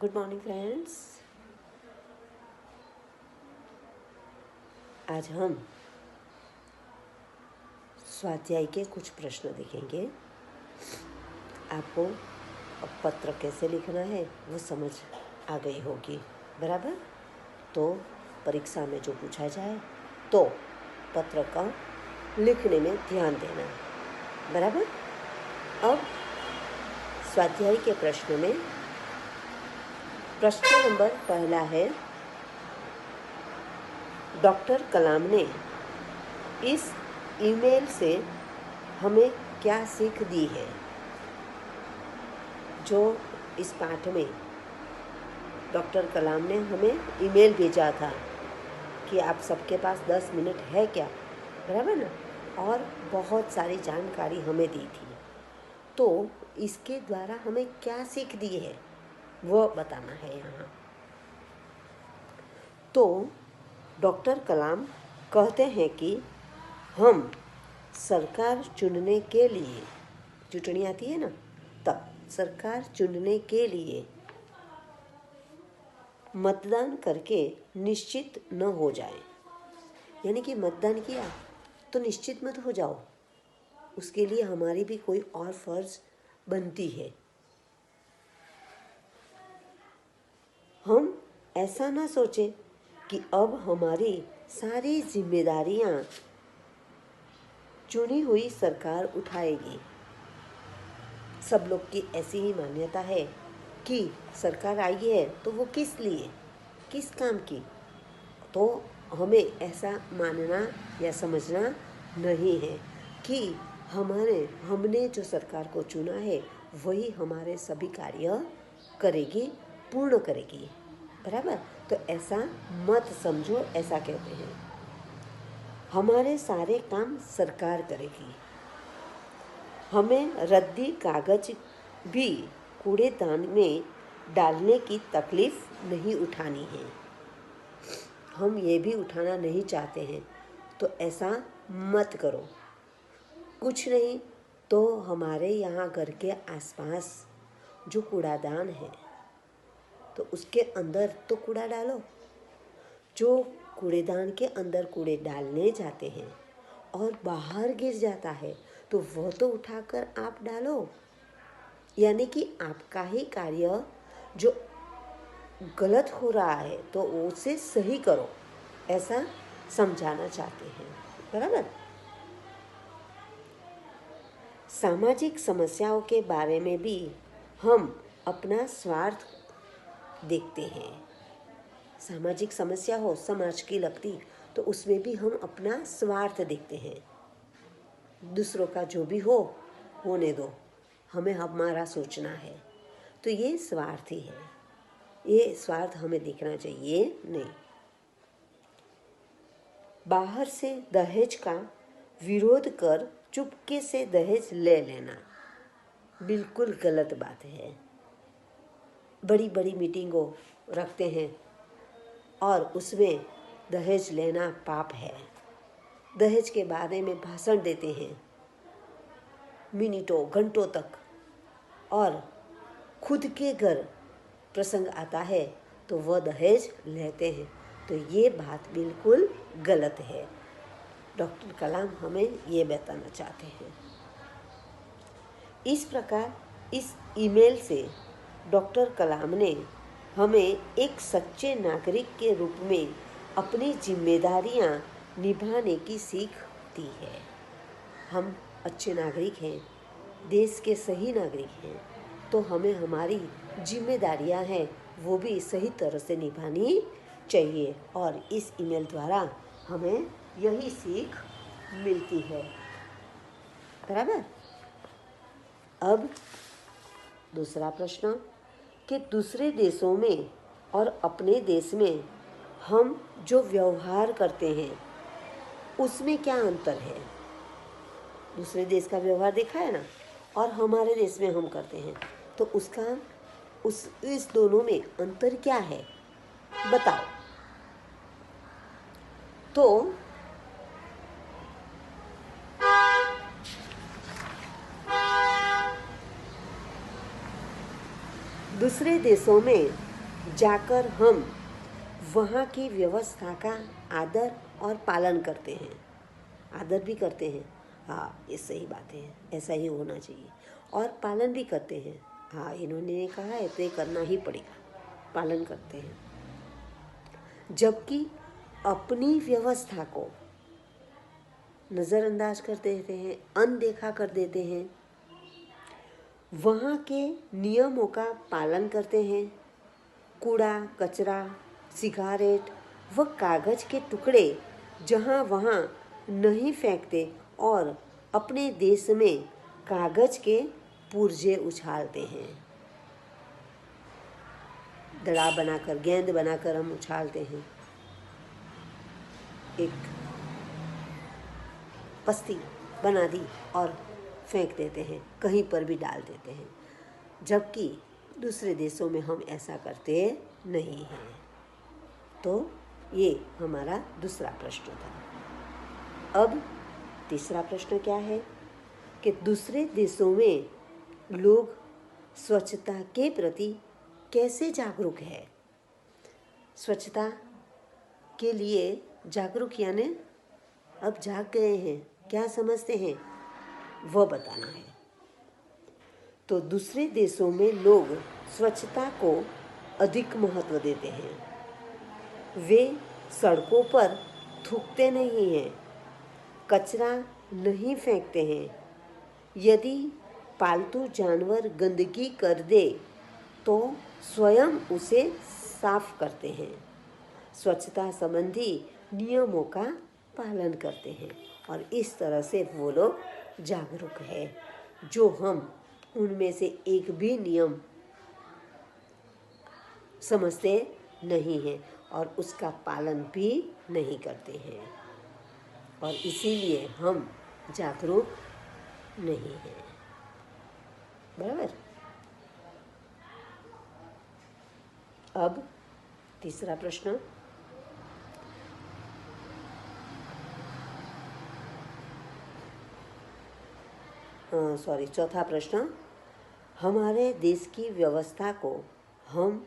Good morning friends. आज हम स्वाध्याय के कुछ प्रश्न देखेंगे। आपको अब पत्र कैसे लिखना है वो समझ आ गई होगी, बराबर। तो परीक्षा में जो पूछा जाए तो पत्र का लिखने में ध्यान देना, बराबर। अब स्वाध्याय के प्रश्न में प्रश्न नंबर पहला है, डॉक्टर कलाम ने इस ईमेल से हमें क्या सीख दी है। जो इस पाठ में डॉक्टर कलाम ने हमें ईमेल भेजा था कि आप सबके पास 10 मिनट है क्या, बराबर ना, और बहुत सारी जानकारी हमें दी थी। तो इसके द्वारा हमें क्या सीख दी है वो बताना है यहाँ। तो डॉक्टर कलाम कहते हैं कि हम सरकार चुनने के लिए, चुटनी आती है ना, तब सरकार चुनने के लिए मतदान करके निश्चित न हो जाए। यानी कि मतदान किया तो निश्चित मत हो जाओ, उसके लिए हमारी भी कोई और फर्ज बनती है। हम ऐसा ना सोचें कि अब हमारी सारी जिम्मेदारियां चुनी हुई सरकार उठाएगी। सब लोग की ऐसी ही मान्यता है कि सरकार आई है तो वो किस लिए, किस काम की। तो हमें ऐसा मानना या समझना नहीं है कि हमने जो सरकार को चुना है वही हमारे सभी कार्य करेगी, पूर्ण करेगी, बराबर। तो ऐसा मत समझो, ऐसा कहते हैं हमारे सारे काम सरकार करेगी। हमें रद्दी कागज भी कूड़ेदान में डालने की तकलीफ नहीं उठानी है। हम ये भी उठाना नहीं चाहते हैं तो ऐसा मत करो। कुछ नहीं तो हमारे यहाँ घर के आसपास जो कूड़ादान है तो उसके अंदर तो कूड़ा डालो। जो कूड़ेदान के अंदर कूड़े डालने जाते हैं और बाहर गिर जाता है तो वह तो उठाकर आप डालो। यानी कि आपका ही कार्य जो गलत हो रहा है तो उसे सही करो, ऐसा समझाना चाहते हैं, बराबर। सामाजिक समस्याओं के बारे में भी हम अपना स्वार्थ देखते हैं। सामाजिक समस्या हो समाज की लगती तो उसमें भी हम अपना स्वार्थ देखते हैं। दूसरों का जो भी हो होने दो, हमें हमारा सोचना है। तो ये स्वार्थी है, ये स्वार्थ हमें दिखना चाहिए नहीं। बाहर से दहेज का विरोध कर चुपके से दहेज ले लेना बिल्कुल गलत बात है। बड़ी बड़ी मीटिंगों रखते हैं और उसमें दहेज लेना पाप है। दहेज के बारे में भाषण देते हैं मिनटों घंटों तक, और खुद के घर प्रसंग आता है तो वह दहेज लेते हैं। तो ये बात बिल्कुल गलत है। डॉक्टर कलाम हमें ये बताना चाहते हैं। इस प्रकार इस ईमेल से डॉक्टर कलाम ने हमें एक सच्चे नागरिक के रूप में अपनी जिम्मेदारियां निभाने की सीख दी है। हम अच्छे नागरिक हैं, देश के सही नागरिक हैं, तो हमें हमारी जिम्मेदारियां हैं वो भी सही तरह से निभानी चाहिए। और इस ईमेल द्वारा हमें यही सीख मिलती है, बराबर। अब दूसरा प्रश्न कि दूसरे देशों में और अपने देश में हम जो व्यवहार करते हैं उसमें क्या अंतर है। दूसरे देश का व्यवहार देखा है ना, और हमारे देश में हम करते हैं, तो उसका इस दोनों में अंतर क्या है बताओ। तो दूसरे देशों में जाकर हम वहाँ की व्यवस्था का आदर और पालन करते हैं। आदर भी करते हैं, हाँ ये सही बात है, ऐसा ही होना चाहिए। और पालन भी करते हैं, हाँ इन्होंने कहा है तो ये करना ही पड़ेगा, पालन करते हैं। जबकि अपनी व्यवस्था को नज़रअंदाज कर देते हैं, अनदेखा कर देते हैं, वहाँ के नियमों का पालन करते हैं। कूड़ा कचरा, सिगारेट व कागज़ के टुकड़े जहाँ वहाँ नहीं फेंकते और अपने देश में कागज़ के पुर्जे उछालते हैं। दड़ा बनाकर, गेंद बनाकर हम उछालते हैं, एक पस्ती बना दी और फेंक देते हैं, कहीं पर भी डाल देते हैं। जबकि दूसरे देशों में हम ऐसा करते नहीं हैं। तो ये हमारा दूसरा प्रश्न था। अब तीसरा प्रश्न क्या है कि दूसरे देशों में लोग स्वच्छता के प्रति कैसे जागरूक है। स्वच्छता के लिए जागरूक यानी अब जाग गए हैं, क्या समझते हैं वह बताना है। तो दूसरे देशों में लोग स्वच्छता को अधिक महत्व देते हैं। वे सड़कों पर थूकते नहीं हैं, कचरा नहीं फेंकते हैं। यदि पालतू जानवर गंदगी कर दे तो स्वयं उसे साफ करते हैं। स्वच्छता संबंधी नियमों का पालन करते हैं और इस तरह से वो लोग जागरूक है, जो हम उनमें से एक भी नियम समझते नहीं हैं और उसका पालन भी नहीं करते हैं, और इसीलिए हम जागरूक नहीं हैं। बराबर। अब तीसरा प्रश्न, चौथा प्रश्न, हमारे देश की व्यवस्था को हम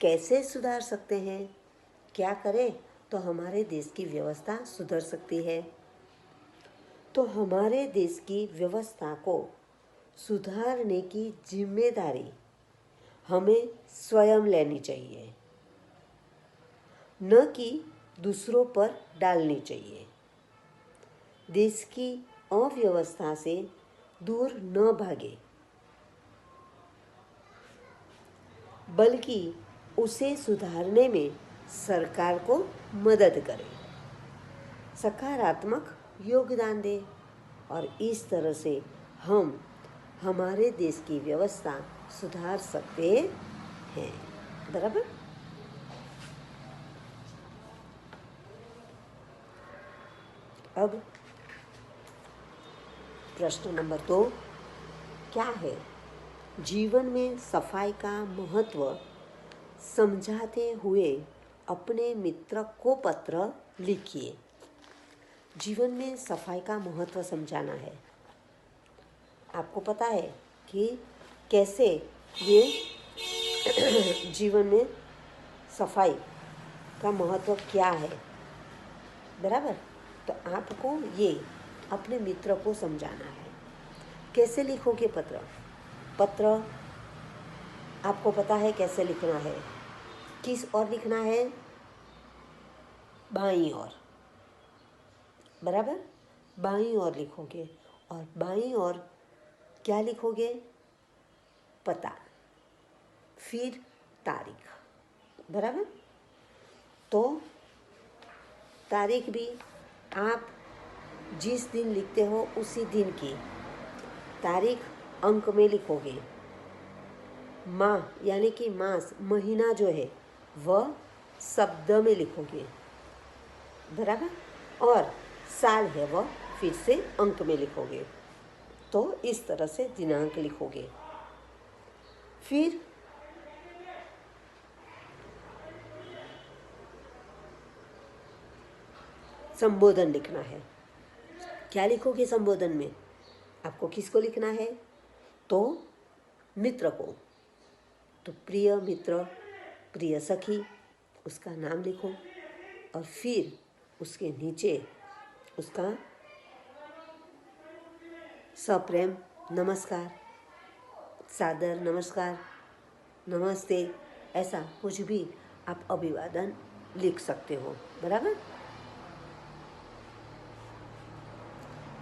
कैसे सुधार सकते हैं। क्या करें तो हमारे देश की व्यवस्था सुधर सकती है। तो हमारे देश की व्यवस्था को सुधारने की जिम्मेदारी हमें स्वयं लेनी चाहिए, न कि दूसरों पर डालनी चाहिए। देश की अव्यवस्था से दूर न भागे, बल्कि उसे सुधारने में सरकार को मदद करें, सकारात्मक योगदान दें, और इस तरह से हम हमारे देश की व्यवस्था सुधार सकते हैं। बराबर। अब प्रश्न नंबर 2 क्या है। जीवन में सफाई का महत्व समझाते हुए अपने मित्र को पत्र लिखिए। जीवन में सफाई का महत्व समझाना है। आपको पता है कि कैसे ये जीवन में सफाई का महत्व क्या है। बराबर। तो आपको ये अपने मित्र को समझाना है। कैसे लिखोगे पत्र। पत्र आपको पता है कैसे लिखना है। किस ओर लिखना है, बाईं ओर। बराबर। बाईं ओर लिखोगे, और बाईं ओर क्या लिखोगे, पता, फिर तारीख। बराबर। तो तारीख भी आप जिस दिन लिखते हो उसी दिन की तारीख अंक में लिखोगे। माह यानी कि मास, महीना जो है वह शब्द में लिखोगे। बराबर। और साल है वह फिर से अंक में लिखोगे। तो इस तरह से दिनांक लिखोगे। फिर संबोधन लिखना है। क्या लिखोगे संबोधन में, आपको किसको लिखना है, तो मित्र को। तो प्रिय मित्र, प्रिय सखी उसका नाम लिखो और फिर उसके नीचे उसका सप्रेम नमस्कार, सादर नमस्कार, नमस्ते, ऐसा कुछ भी आप अभिवादन लिख सकते हो। बराबर।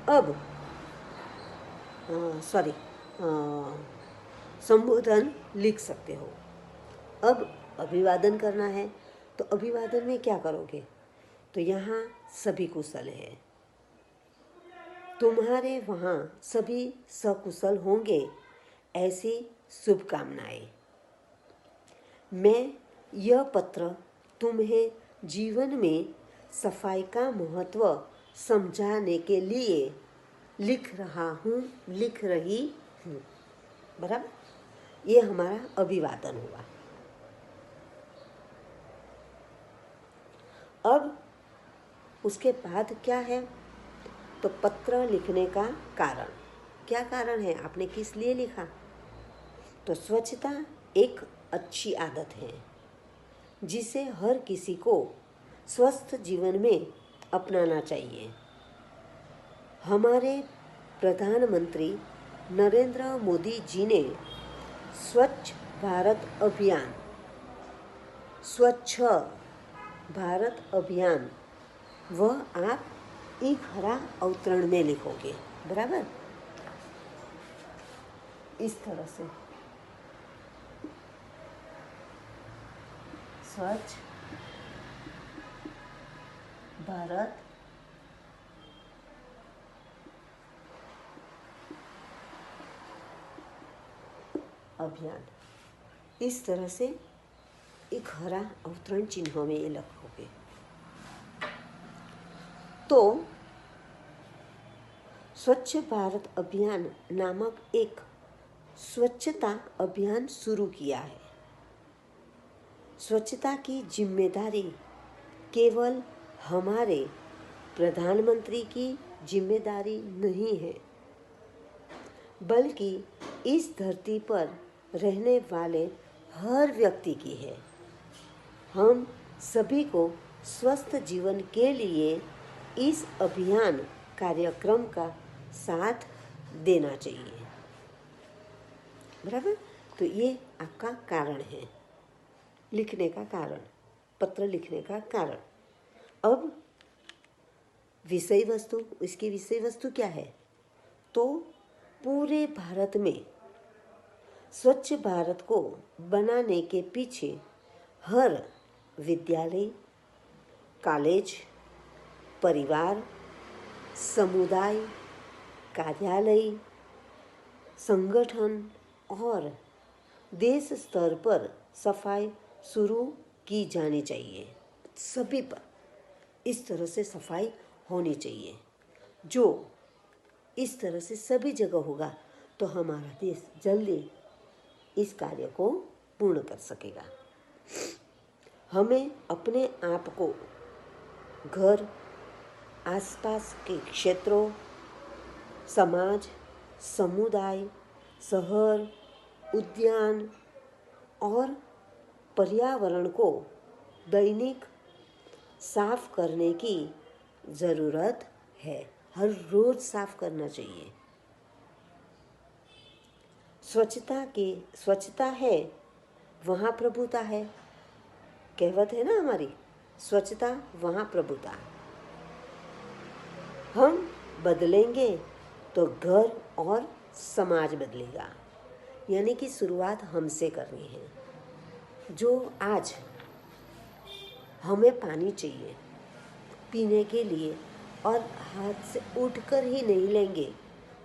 अब सॉरी संबोधन लिख सकते हो। अब अभिवादन करना है तो अभिवादन में क्या करोगे? तो यहाँ सभी कुशल है, तुम्हारे वहाँ सभी सकुशल होंगे, ऐसी शुभकामनाएं। मैं यह पत्र तुम्हें जीवन में सफाई का महत्व समझाने के लिए लिख रही हूँ। बराबर। ये हमारा अभिवादन हुआ। अब उसके बाद क्या है? तो पत्र लिखने का कारण, क्या कारण है, आपने किस लिए लिखा? तो स्वच्छता एक अच्छी आदत है जिसे हर किसी को स्वस्थ जीवन में अपनाना चाहिए। हमारे प्रधानमंत्री नरेंद्र मोदी जी ने स्वच्छ भारत अभियान, स्वच्छ भारत अभियान, वह आप एक हरा अवतरण में लिखोगे। बराबर। इस तरह से स्वच्छ भारत अभियान, इस तरह से एक हरा अवतरण चिन्ह में ये लिखोगे। तो स्वच्छ भारत अभियान नामक एक स्वच्छता अभियान शुरू किया है। स्वच्छता की जिम्मेदारी केवल हमारे प्रधानमंत्री की जिम्मेदारी नहीं है, बल्कि इस धरती पर रहने वाले हर व्यक्ति की है। हम सभी को स्वस्थ जीवन के लिए इस अभियान कार्यक्रम का साथ देना चाहिए। बराबर। तो ये आपका कारण है, लिखने का कारण, पत्र लिखने का कारण। अब विषय वस्तु, इसकी विषय वस्तु क्या है? तो पूरे भारत में स्वच्छ भारत को बनाने के पीछे हर विद्यालय, कॉलेज, परिवार, समुदाय, कार्यालय, संगठन और देश स्तर पर सफाई शुरू की जानी चाहिए। सभी पर इस तरह से सफाई होनी चाहिए। जो इस तरह से सभी जगह होगा तो हमारा देश जल्दी इस कार्य को पूर्ण कर सकेगा। हमें अपने आप को घर, आसपास के क्षेत्रों, समाज, समुदाय, शहर, उद्यान और पर्यावरण को दैनिक साफ करने की ज़रूरत है। हर रोज साफ करना चाहिए। स्वच्छता है वहाँ प्रभुता है। कहावत है ना हमारी, स्वच्छता वहाँ प्रभुता। हम बदलेंगे तो घर और समाज बदलेगा। यानी कि शुरुआत हमसे करनी है। जो आज हमें पानी चाहिए पीने के लिए और हाथ से उठकर ही नहीं लेंगे,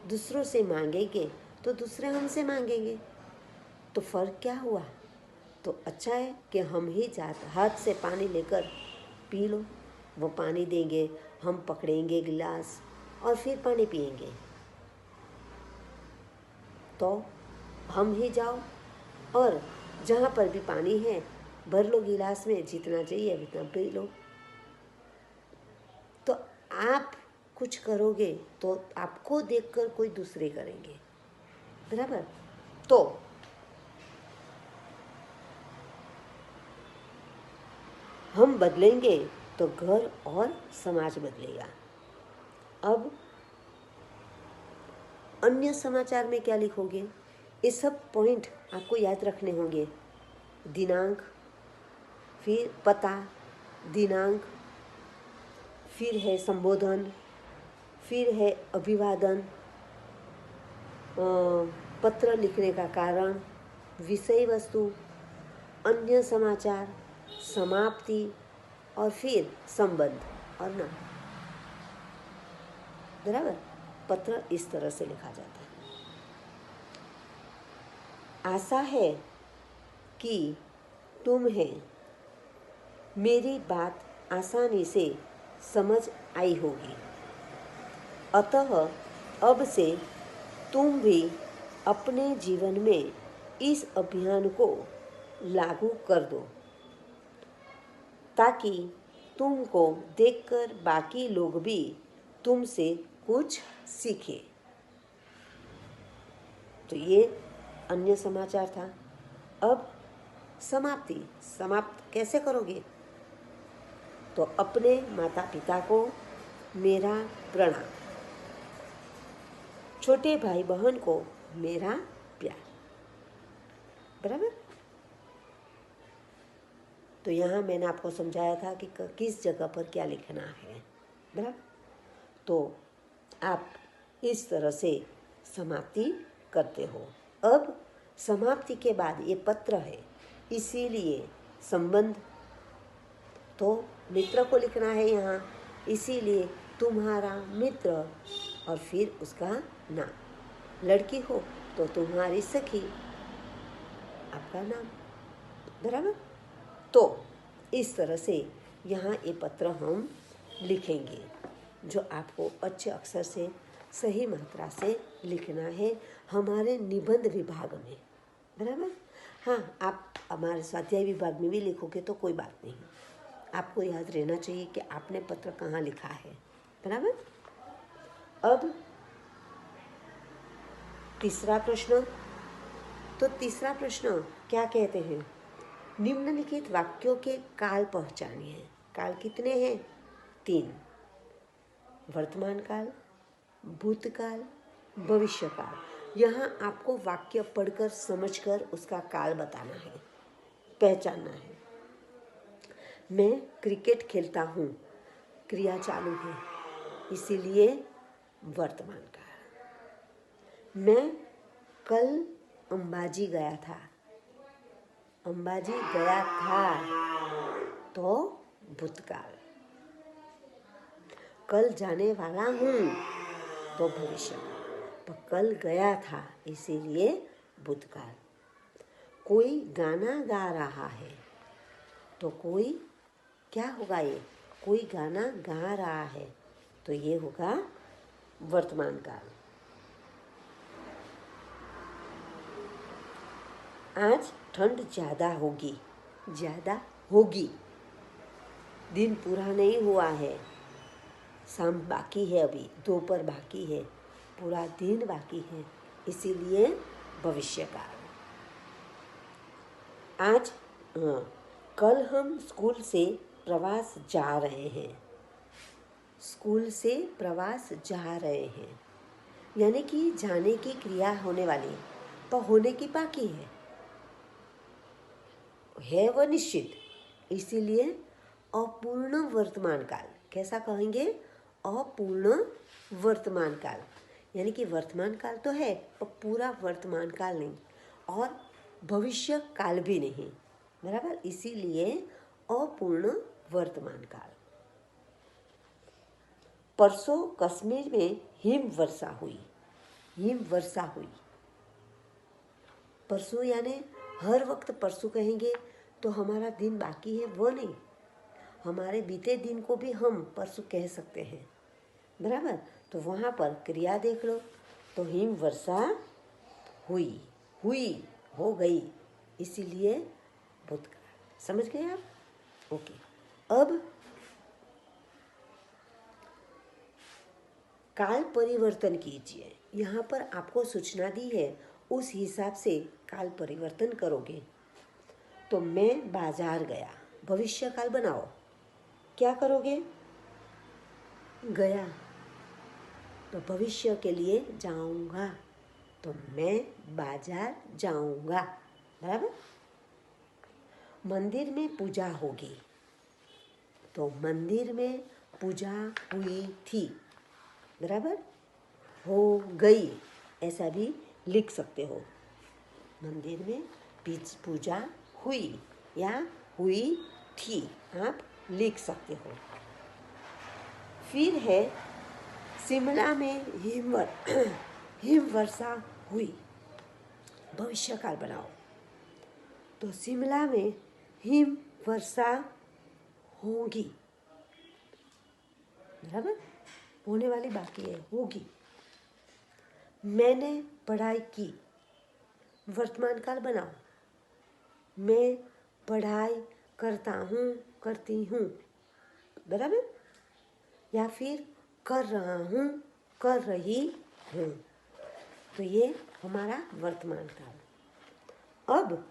दूसरों से मांगेंगे तो दूसरे हमसे मांगेंगे, तो फ़र्क क्या हुआ? तो अच्छा है कि हम ही हाथ से पानी लेकर पी लो। वो पानी देंगे, हम पकड़ेंगे गिलास और फिर पानी पिएंगे। तो हम ही जाओ और जहाँ पर भी पानी है भर लो गिलास में, जितना चाहिए उतना पी लो। तो आप कुछ करोगे तो आपको देखकर कोई दूसरे करेंगे। बराबर। तो हम बदलेंगे तो घर और समाज बदलेगा। अब अन्य समाचार में क्या लिखोगे? ये सब पॉइंट आपको याद रखने होंगे। दिनांक, फिर पता, दिनांक, फिर है संबोधन, फिर है अभिवादन, पत्र लिखने का कारण, विषय वस्तु, अन्य समाचार, समाप्ति और फिर संबंध और नाम। बराबर? पत्र इस तरह से लिखा जाता है। आशा है कि तुम्हें मेरी बात आसानी से समझ आई होगी। अतः अब से तुम भी अपने जीवन में इस अभियान को लागू कर दो, ताकि तुमको देखकर बाकी लोग भी तुमसे कुछ सीखें। तो ये अन्य समाचार था। अब समाप्ति, समाप्त कैसे करोगे? तो अपने माता पिता को मेरा प्रणाम, छोटे भाई बहन को मेरा प्यार। बराबर? तो यहाँ मैंने आपको समझाया था कि किस जगह पर क्या लिखना है। बराबर? तो आप इस तरह से समाप्ति करते हो। अब समाप्ति के बाद ये पत्र है, इसीलिए संबंध तो मित्र को लिखना है यहाँ, इसीलिए तुम्हारा मित्र और फिर उसका नाम। लड़की हो तो तुम्हारी सखी, आपका नाम। बराबर? तो इस तरह से यहाँ ये पत्र हम लिखेंगे, जो आपको अच्छे अक्षर से सही मात्रा से लिखना है हमारे निबंध विभाग में। बराबर? हाँ, आप हमारे स्वाध्याय विभाग में भी लिखोगे तो कोई बात नहीं, आपको याद रहना चाहिए कि आपने पत्र कहाँ लिखा है। बराबर? अब तीसरा प्रश्न। तो तीसरा प्रश्न क्या कहते हैं? निम्नलिखित वाक्यों के काल पहचानिए। काल कितने हैं? 3। वर्तमान काल, भूतकाल, भविष्यकाल। यहाँ आपको वाक्य पढ़कर समझकर उसका काल बताना है, पहचानना है। मैं क्रिकेट खेलता हूँ, क्रिया चालू है, इसीलिए वर्तमान काल। मैं कल अंबाजी गया था, अंबाजी गया था तो भूतकाल। कल जाने वाला हूँ तो भविष्य, तो कल गया था इसीलिए भूतकाल। कोई गाना गा रहा है तो कोई क्या होगा? ये कोई गाना गा रहा है तो ये होगा वर्तमान काल। आज ठंड ज़्यादा होगी, ज़्यादा होगी। दिन पूरा नहीं हुआ है, शाम बाकी है, अभी दोपहर बाकी है, पूरा दिन बाकी है, इसीलिए भविष्य काल। आज कल हम स्कूल से प्रवास जा रहे हैं, स्कूल से प्रवास जा रहे हैं, यानी कि जाने की क्रिया होने वाली पर होने की बाकी है वह निश्चित, इसीलिए अपूर्ण वर्तमान काल। कैसा कहेंगे? अपूर्ण वर्तमान काल, यानी कि वर्तमान काल तो है पर पूरा वर्तमान काल नहीं और भविष्य काल भी नहीं। बराबर? इसीलिए अपूर्ण वर्तमान काल। परसों कश्मीर में हिम वर्षा हुई, हिम वर्षा हुई। परसों यानी हर वक्त परसों कहेंगे तो हमारा दिन बाकी है वो नहीं, हमारे बीते दिन को भी हम परसों कह सकते हैं। बराबर? तो वहाँ पर क्रिया देख लो, तो हिम वर्षा हुई, हुई, हो गई, इसीलिए भूतकाल। समझ गए आप? ओके। अब काल परिवर्तन कीजिए। यहाँ पर आपको सूचना दी है, उस हिसाब से काल परिवर्तन करोगे। तो मैं बाजार गया, भविष्य काल बनाओ। क्या करोगे? गया तो भविष्य के लिए जाऊंगा, तो मैं बाजार जाऊंगा। बराबर। मंदिर में पूजा होगी, तो मंदिर में पूजा हुई थी। बराबर। हो गई ऐसा भी लिख सकते हो। मंदिर में पूजा हुई या हुई थी, आप लिख सकते हो। फिर है शिमला में हिमवर्षा हुई। भविष्य काल बनाओ, तो शिमला में हिम वर्षा होगी। बराबर। होने वाली बाकी है, होगी। मैंने पढ़ाई की। वर्तमान काल बनाओ। मैं पढ़ाई करता हूँ, करती हूँ। बराबर। या फिर कर रहा हूँ, कर रही हूँ। तो ये हमारा वर्तमान काल। अब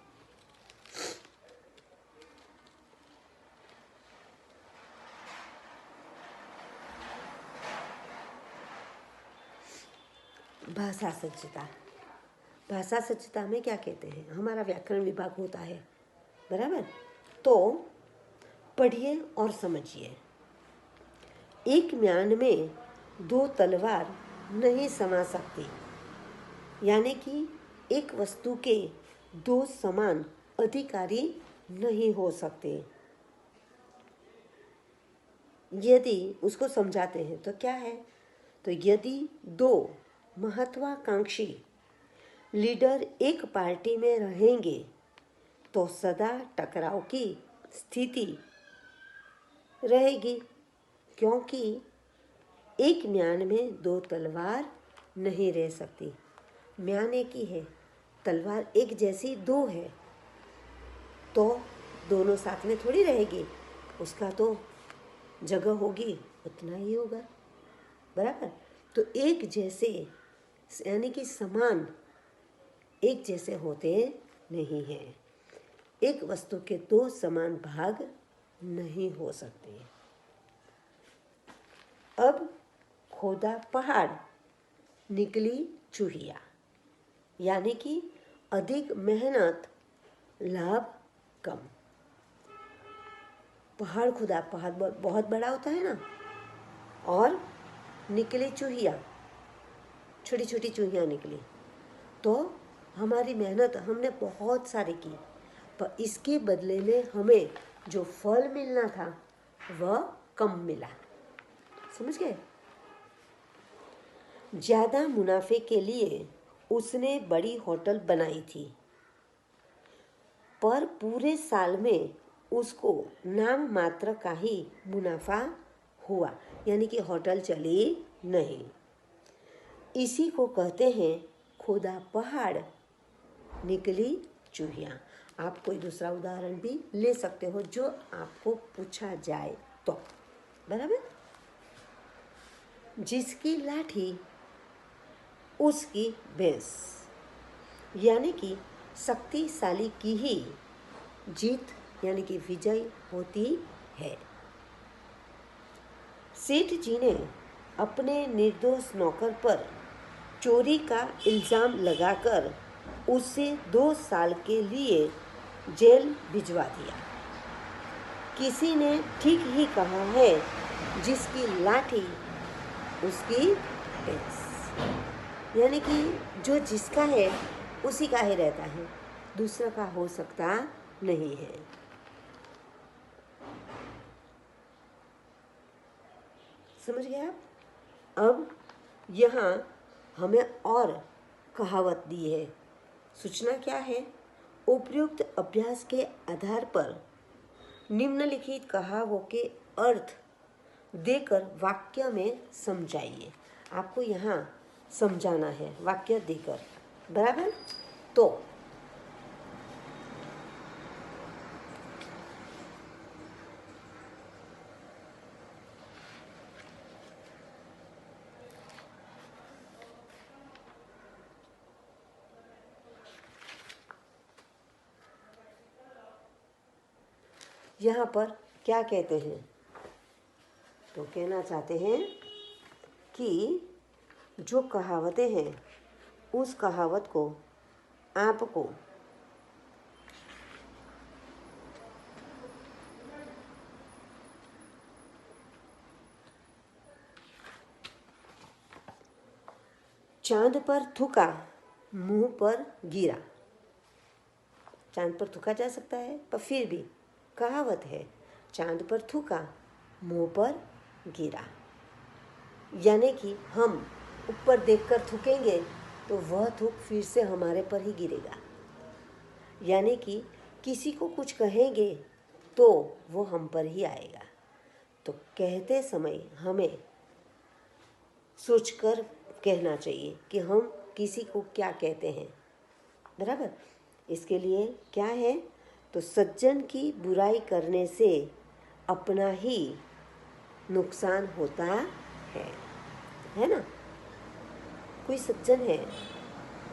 भाषा सज्जता। भाषा सज्जता में क्या कहते हैं? हमारा व्याकरण विभाग होता है। बराबर। तो पढ़िए और समझिए। एक म्यान में दो तलवार नहीं समा सकती, यानी कि एक वस्तु के दो समान अधिकारी नहीं हो सकते। यदि उसको समझाते हैं तो क्या है? तो यदि दो महत्वाकांक्षी लीडर एक पार्टी में रहेंगे तो सदा टकराव की स्थिति रहेगी, क्योंकि एक म्यान में दो तलवार नहीं रह सकती। म्यान एक ही है, तलवार एक जैसी दो है, तो दोनों साथ में थोड़ी रहेगी। उसका तो जगह होगी उतना ही होगा। बराबर। तो एक जैसे यानी कि समान एक जैसे होते नहीं हैं। एक वस्तु के दो समान भाग नहीं हो सकते। अब खोदा पहाड़, निकली चूहिया, यानी कि अधिक मेहनत, लाभ कम। पहाड़ खुदा, पहाड़ बहुत बड़ा होता है ना, और निकली चूहिया, छोटी छोटी चूहिया निकली, तो हमारी मेहनत हमने बहुत सारी की, पर इसके बदले में हमें जो फल मिलना था वह कम मिला। समझ गए? ज्यादा मुनाफे के लिए उसने बड़ी होटल बनाई थी, पर पूरे साल में उसको नाम मात्र का ही मुनाफा हुआ, यानी कि होटल चली नहीं। इसी को कहते हैं खोदा पहाड़, निकली चूहिया। आप कोई दूसरा उदाहरण भी ले सकते हो जो आपको पूछा जाए तो। बराबर। जिसकी लाठी उसकी भैंस, यानी कि शक्तिशाली की ही जीत यानी कि विजय होती है। सेठ जी ने अपने निर्दोष नौकर पर चोरी का इल्जाम लगाकर उसे 2 साल के लिए जेल भिजवा दिया। किसी ने ठीक ही कहा है, जिसकी लाठी उसकी भैंस, यानी कि जो जिसका है उसी का ही रहता है, दूसरा का हो सकता नहीं है। समझ गए आप? अब यहाँ हमें और कहावत दी है। सूचना क्या है? उपयुक्त अभ्यास के आधार पर निम्नलिखित कहावों के अर्थ देकर वाक्य में समझाइए। आपको यहाँ समझाना है वाक्य देकर। बराबर। तो यहाँ पर क्या कहते हैं, तो कहना चाहते हैं कि जो कहावतें हैं उस कहावत को आपको चांद पर थूका मुंह पर गिरा। चांद पर थूका जा सकता है, पर फिर भी कहावत है, चांद पर थूका मुंह पर गिरा। यानी कि हम ऊपर देखकर थूकेंगे तो वह थूक फिर से हमारे पर ही गिरेगा। यानी कि किसी को कुछ कहेंगे तो वो हम पर ही आएगा। तो कहते समय हमें सोचकर कहना चाहिए कि हम किसी को क्या कहते हैं, बराबर। इसके लिए क्या है, तो सज्जन की बुराई करने से अपना ही नुकसान होता है ना। कोई सज्जन है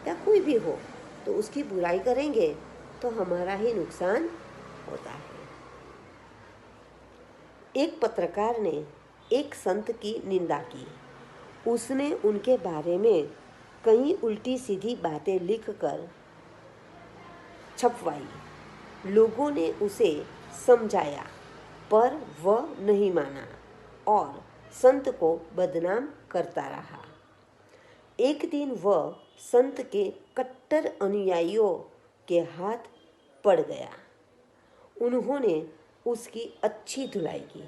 या कोई भी हो तो उसकी बुराई करेंगे तो हमारा ही नुकसान होता है। एक पत्रकार ने एक संत की निंदा की। उसने उनके बारे में कई उल्टी सीधी बातें लिखकर छपवाई। लोगों ने उसे समझाया पर वह नहीं माना और संत को बदनाम करता रहा। एक दिन वह संत के कट्टर अनुयायियों के हाथ पड़ गया। उन्होंने उसकी अच्छी धुलाई की।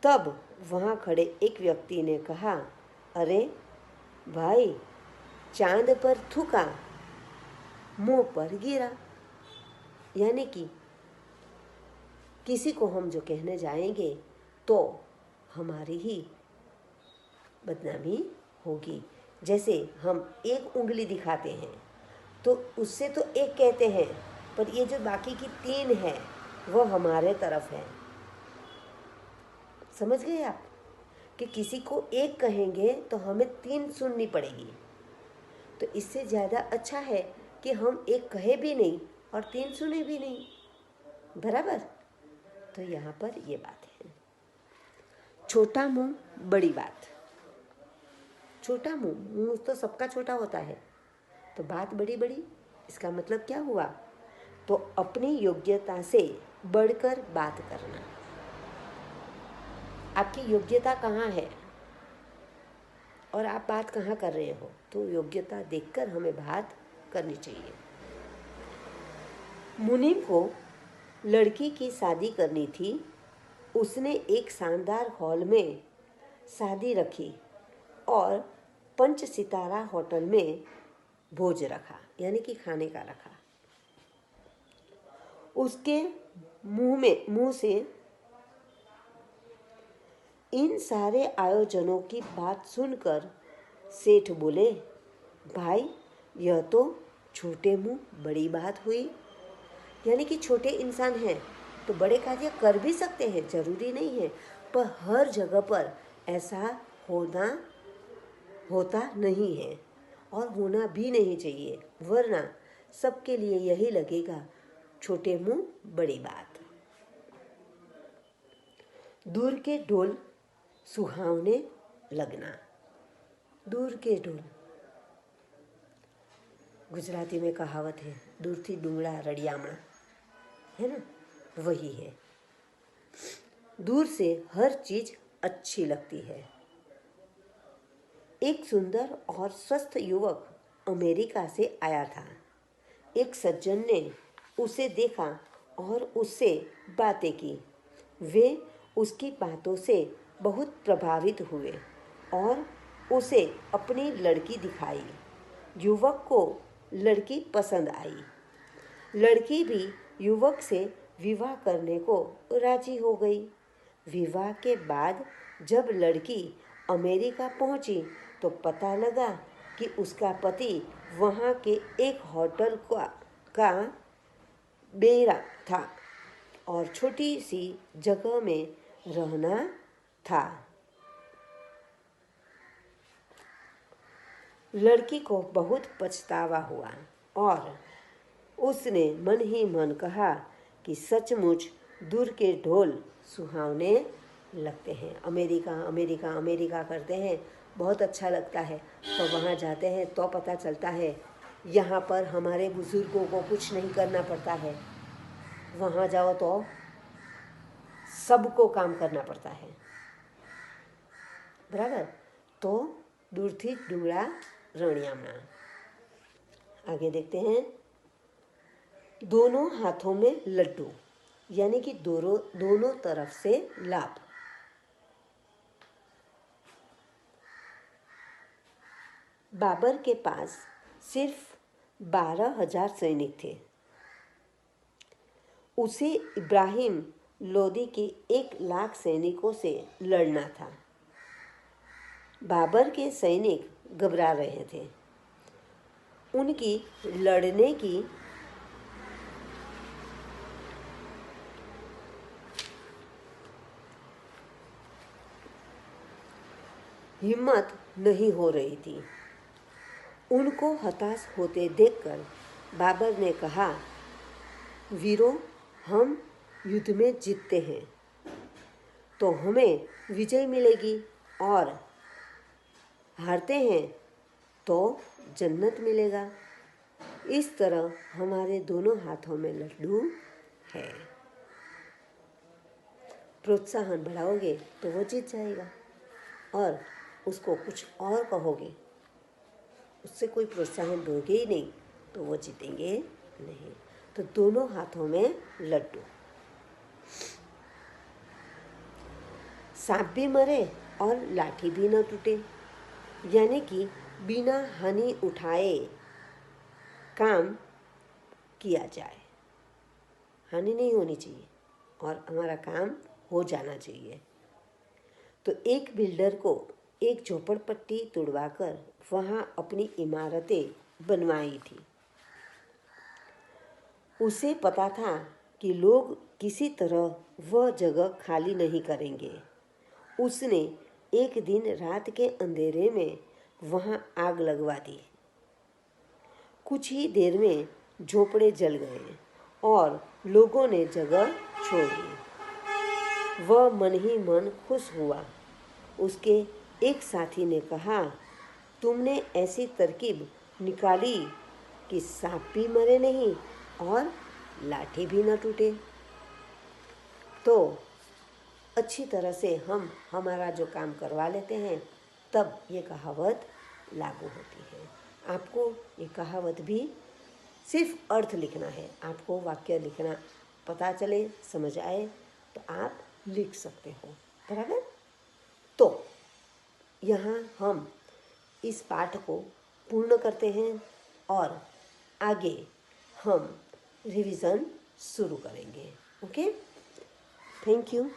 तब वहाँ खड़े एक व्यक्ति ने कहा, अरे भाई, चांद पर थूका मुंह पर गिरा। यानी कि किसी को हम जो कहने जाएंगे तो हमारी ही बदनामी होगी। जैसे हम एक उंगली दिखाते हैं तो उससे तो एक कहते हैं, पर ये जो बाकी की 3 है वह हमारे तरफ है। समझ गए आप कि किसी को एक कहेंगे तो हमें 3 सुननी पड़ेगी। तो इससे ज़्यादा अच्छा है कि हम एक कहे भी नहीं और 3 सुने भी नहीं, बराबर। तो यहाँ पर ये बात है, छोटा मुंह बड़ी बात। छोटा मुंह तो सबका छोटा होता है, तो बात बड़ी बड़ी, इसका मतलब क्या हुआ, तो अपनी योग्यता से बढ़कर बात करना। आपकी योग्यता कहाँ है और आप बात कहाँ कर रहे हो, तो योग्यता देखकर हमें बात करनी चाहिए। मुनीम को लड़की की शादी करनी थी। उसने एक शानदार हॉल में शादी रखी और 5 सितारा होटल में भोज रखा, यानी कि खाने का रखा। उसके मुंह से इन सारे आयोजनों की बात सुनकर सेठ बोले, भाई यह तो छोटे मुंह बड़ी बात हुई। यानी कि छोटे इंसान हैं तो बड़े कार्य कर भी सकते हैं, जरूरी नहीं है, पर हर जगह पर ऐसा होता नहीं है और होना भी नहीं चाहिए, वरना सबके लिए यही लगेगा छोटे मुंह बड़ी बात। दूर के ढोल सुहावने लगना। दूर के ढोल, गुजराती में कहावत है, दूर थी डूंगड़ा रड़ियामणा, है ना, वही है। दूर से हर चीज अच्छी लगती है। एक सुंदर और स्वस्थ युवक अमेरिका से आया था। एक सज्जन ने उसे देखा और उससे बातें की। वे उसकी बातों से बहुत प्रभावित हुए और उसे अपनी लड़की दिखाई। युवक को लड़की पसंद आई। लड़की भी युवक से विवाह करने को राजी हो गई। विवाह के बाद जब लड़की अमेरिका पहुंची तो पता लगा कि उसका पति वहाँ के एक होटल का बेरा था और छोटी सी जगह में रहना था। लड़की को बहुत पछतावा हुआ और उसने मन ही मन कहा कि सचमुच दूर के ढोल सुहावने लगते हैं। अमेरिका अमेरिका अमेरिका करते हैं, बहुत अच्छा लगता है। तो वहाँ जाते हैं तो पता चलता है यहाँ पर हमारे बुज़ुर्गों को कुछ नहीं करना पड़ता है। वहाँ जाओ तो सबको काम करना पड़ता है, बराबर। तो दूरથી डूंगरा रણિયામણા। आगे देखते हैं, दोनों हाथों में लड्डू, यानी कि दोनों तरफ से लाभ। बाबर के पास सिर्फ 12,000 सैनिक थे। उसे इब्राहिम लोदी के 1,00,000 सैनिकों से लड़ना था। बाबर के सैनिक घबरा रहे थे। उनकी लड़ने की हिम्मत नहीं हो रही थी। उनको हताश होते देखकर बाबर ने कहा, वीरों, हम युद्ध में जीतते हैं तो हमें विजय मिलेगी, और हारते हैं तो जन्नत मिलेगा। इस तरह हमारे दोनों हाथों में लड्डू है। प्रोत्साहन बढ़ाओगे तो वो जीत जाएगा, और उसको कुछ और कहोगे, उससे कोई प्रोत्साहन दोगे ही नहीं, तो वो जीतेंगे नहीं। तो दोनों हाथों में लड्डू। सांप भी मरे और लाठी भी न टूटे, यानी कि बिना हानि उठाए काम किया जाए। हानि नहीं होनी चाहिए और हमारा काम हो जाना चाहिए। तो एक बिल्डर को एक झोपड़पट्टी तुड़वाकर वहाँ अपनी इमारतें बनवाई थी। उसे पता था कि लोग किसी तरह वह जगह खाली नहीं करेंगे। उसने एक दिन रात के अंधेरे में वहाँ आग लगवा दी। कुछ ही देर में झोपड़े जल गए और लोगों ने जगह छोड़ दी। वह मन ही मन खुश हुआ। उसके एक साथी ने कहा, तुमने ऐसी तरकीब निकाली कि सांप भी मरे नहीं और लाठी भी न टूटे। तो अच्छी तरह से हम हमारा जो काम करवा लेते हैं, तब ये कहावत लागू होती है। आपको ये कहावत भी सिर्फ अर्थ लिखना है। आपको वाक्य लिखना पता चले, समझ आए तो आप लिख सकते हो, बराबर। तो यहाँ हम इस पाठ को पूर्ण करते हैं और आगे हम रिवीजन शुरू करेंगे। Okay, thank you.